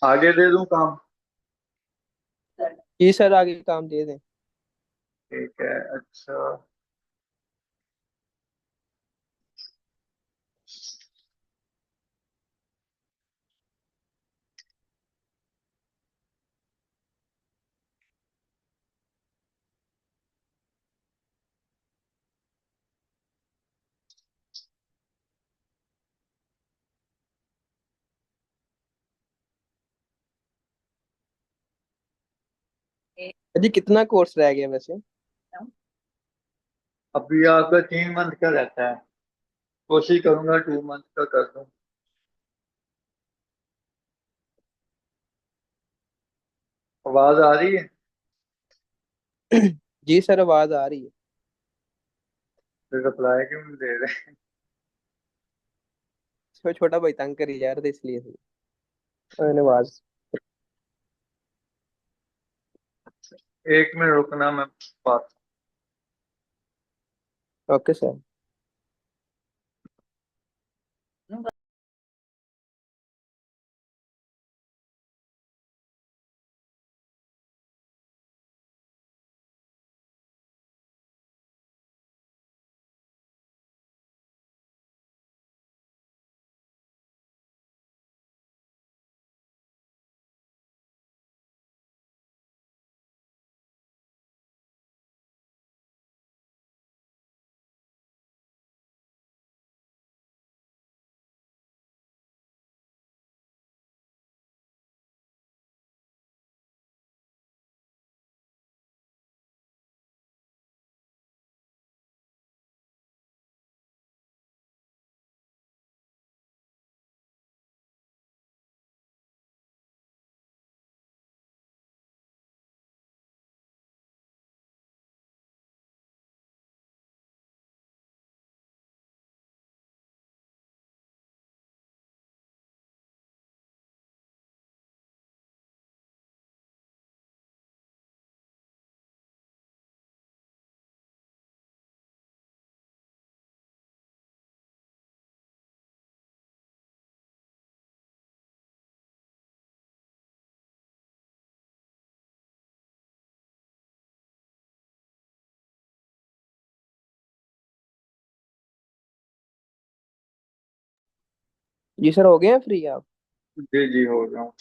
आगे दे दूं काम? जी सर, आगे काम दे दें। ठीक है। अच्छा, जी कितना कोर्स रह गया वैसे? अभी आपका 3 मंथ का रहता है। कोशिश करूंगा 2 मंथ का कर दूं। आवाज आ रही है? जी सर, आवाज आ रही है। फिर रिप्लाई क्यों नहीं दे रहे? इसमें छोटा भाई तंग करी जा रहा था इसलिए मैंने आवाज। 1 मिनट रुकना, मैं बात। Okay sir. जी सर, हो गए हैं फ्री आप? जी जी, हो गया हूँ।